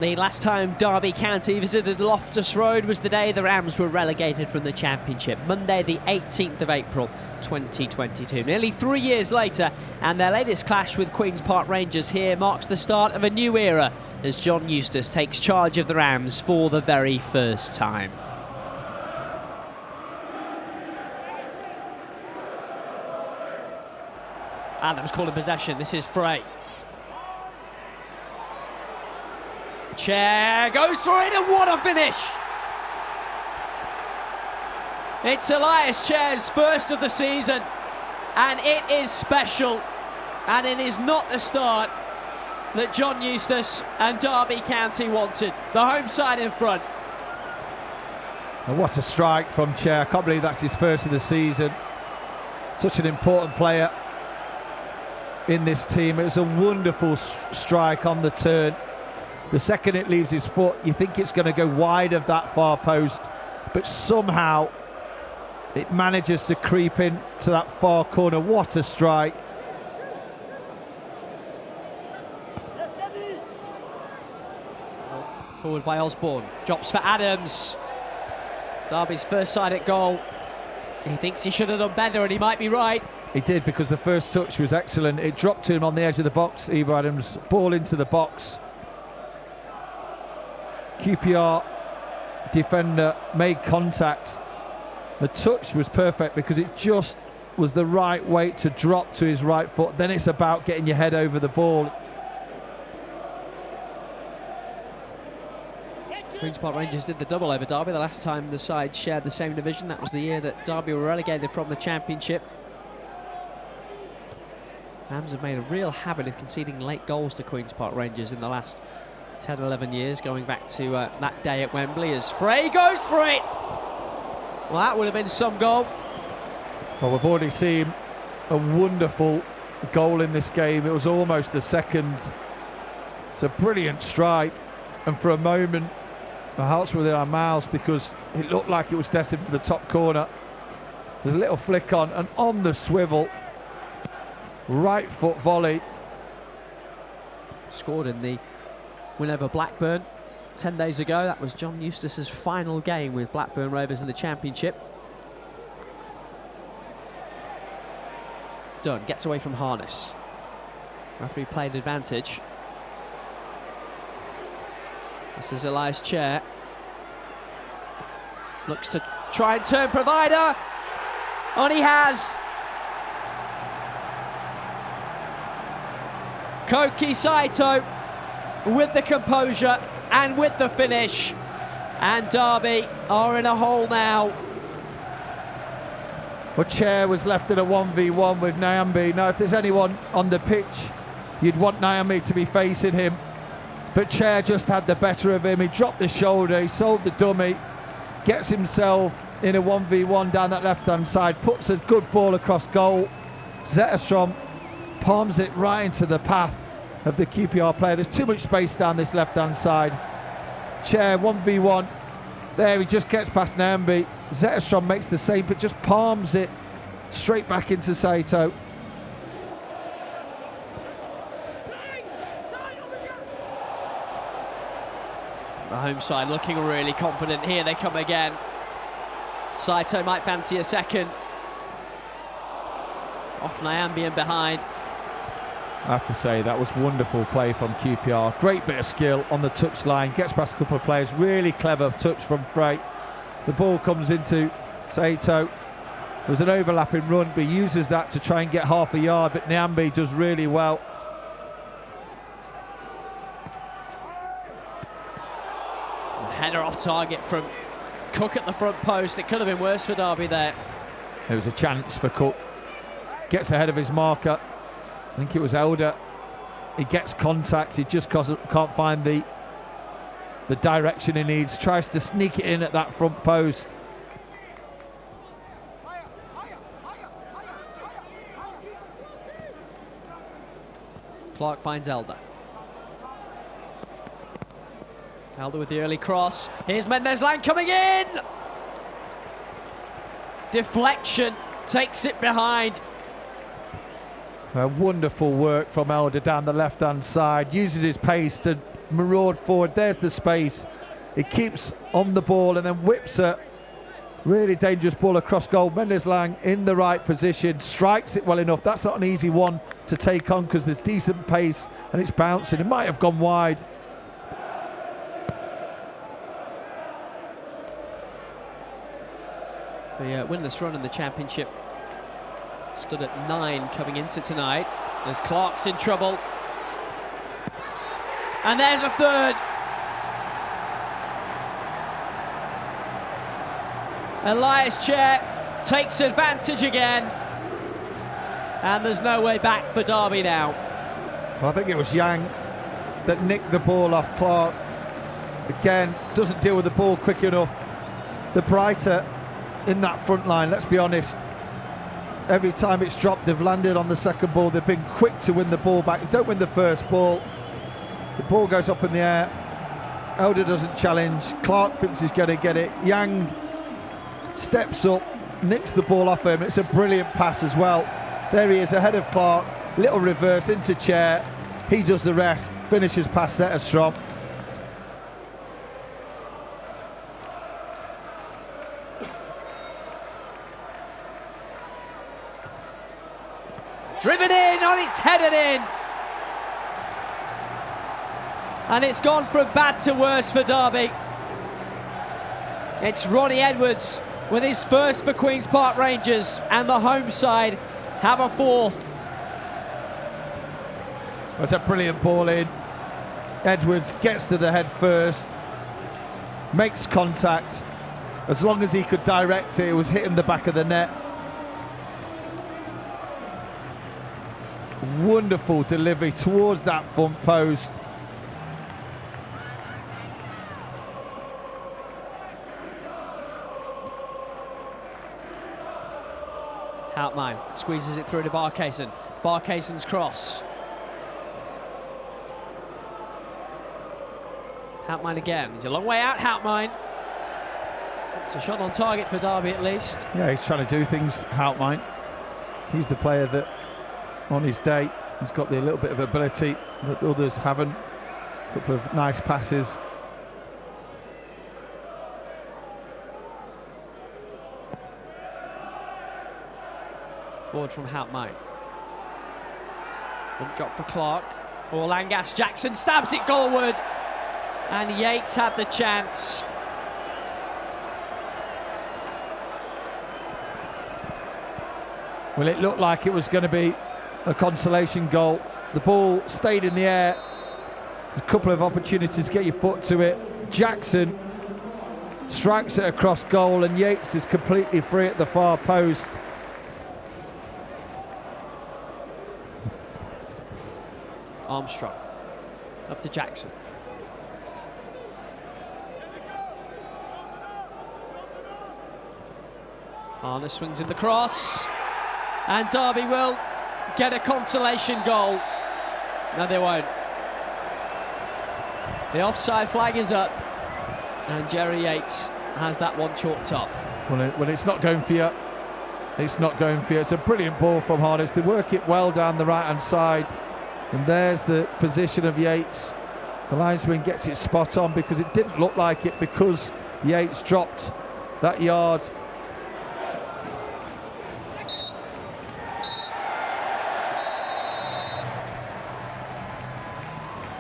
The last time Derby County visited Loftus Road was the day the Rams were relegated from the Championship, Monday the 18th of April 2022. Nearly 3 years later, and their latest clash with Queen's Park Rangers here marks the start of a new era as John Eustace takes charge of the Rams for the very first time. Adams calling possession, this is Frey. Chair goes for it, and what a finish! It's Elias Chair's first of the season, and it is special, and it is not the start that John Eustace and Derby County wanted. The home side in front. And what a strike from Chair. I can't believe that's his first of the season. Such an important player in this team. It was a wonderful strike on the turn. The second it leaves his foot, you think it's going to go wide of that far post, but somehow it manages to creep in to that far corner. What a strike. Forward by Osborne, drops for Adams. Derby's first side at goal. He thinks he should have done better, and he might be right. He did, because the first touch was excellent. It dropped to him on the edge of the box. Eva Adams, ball into the box. QPR defender made contact. The touch was perfect because it just was the right weight to drop to his right foot. Then it's about getting your head over the ball. Queen's Park Rangers did the double over Derby the last time the side shared the same division. That was the year that Derby were relegated from the Championship. Rams have made a real habit of conceding late goals to Queen's Park Rangers in the last 10, 11 years, going back to that day at Wembley as Frey goes for it. Well, that would have been some goal. Well, we've already seen a wonderful goal in this game. It was almost the second. It's a brilliant strike, and for a moment our hearts were within our mouths because it looked like it was destined for the top corner. There's a little flick on the swivel, right foot volley. Scored in the win over Blackburn 10 days ago. That was John Eustace's final game with Blackburn Rovers in the Championship. Dunn gets away from Harness. Referee played advantage. This is Elias Chair. Looks to try and turn provider. On he has. Koki Saito with the composure and with the finish, and Derby are in a hole now. Well, Chair was left in a 1v1 with Nyambe. Now, if there's anyone on the pitch, you'd want Nyambe to be facing him, but Chair just had the better of him. He dropped the shoulder, he sold the dummy, gets himself in a 1v1 down that left-hand side, puts a good ball across goal. Zetterstrom palms it right into the path of the QPR player. There's too much space down this left-hand side. Chair 1v1. There, he just gets past Nyambe. Zetterstrom makes the same, but just palms it straight back into Saito. The home side looking really confident. Here they come again. Saito might fancy a second. Off Nyambe and behind. I have to say, that was wonderful play from QPR. Great bit of skill on the touchline. Gets past a couple of players. Really clever touch from Frey. The ball comes into Saito. There's an overlapping run, but he uses that to try and get half a yard, but Nyambe does really well. Header off target from Cook at the front post. It could have been worse for Derby there. There was a chance for Cook. Gets ahead of his marker. I think it was Elder. He gets contact. He just can't find the direction he needs. Tries to sneak it in at that front post. Clark finds Elder. Elder with the early cross. Here's Mendez-Lang coming in. Deflection takes it behind. Wonderful work from Elder down the left-hand side. Uses his pace to maraud forward. There's the space. He keeps on the ball and then whips a really dangerous ball across goal. Mendes-Lang in the right position, strikes it well enough. That's not an easy one to take on because there's decent pace and it's bouncing. It might have gone wide. The winless run in the championship stood at 9 coming into tonight. As Clark's in trouble. And there's a third. Elias Chair takes advantage again. And there's no way back for Derby now. Well, I think it was Yang that nicked the ball off Clark. Again, doesn't deal with the ball quick enough. The brighter in that front line, let's be honest. Every time it's dropped, they've landed on the second ball. They've been quick to win the ball back. They don't win the first ball. The ball goes up in the air. Elder doesn't challenge. Clark thinks he's going to get it. Yang steps up, nicks the ball off him. It's a brilliant pass as well. There he is ahead of Clark. Little reverse into Chair. He does the rest. Finishes past Zetterstrom. Driven in, and it's headed in. And it's gone from bad to worse for Derby. It's Ronnie Edwards with his first for Queen's Park Rangers, and the home side have a fourth. That's a brilliant ball in. Edwards gets to the head first, makes contact. As long as he could direct it, it was hitting the back of the net. Wonderful delivery towards that front post. Houtmine squeezes it through to Barcason. Barcason's cross. Houtmine again. He's a long way out, Houtmine. It's a shot on target for Derby at least. Yeah, he's trying to do things, Houtmine. He's the player that, on his day, he's got the little bit of ability that others haven't. A couple of nice passes. Forward from Houtmine. One drop for Clark. Or Langas. Jackson stabs it goalward. And Yates had the chance. Well, it looked like it was going to be a consolation goal. The ball stayed in the air. A couple of opportunities to get your foot to it. Jackson strikes it across goal and Yates is completely free at the far post. Armstrong up to Jackson. Harness swings in the cross, and Derby will get a consolation goal. No, they won't. The offside flag is up, and Jerry Yates has that one chalked off. Well, it's not going for you. It's not going for you. It's a brilliant ball from Harness. They work it well down the right-hand side, and there's the position of Yates. The linesman gets it spot on because it didn't look like it because Yates dropped that yard.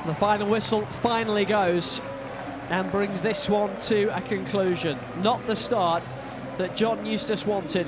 The final whistle finally goes and brings this one to a conclusion. Not the start that John Eustace wanted.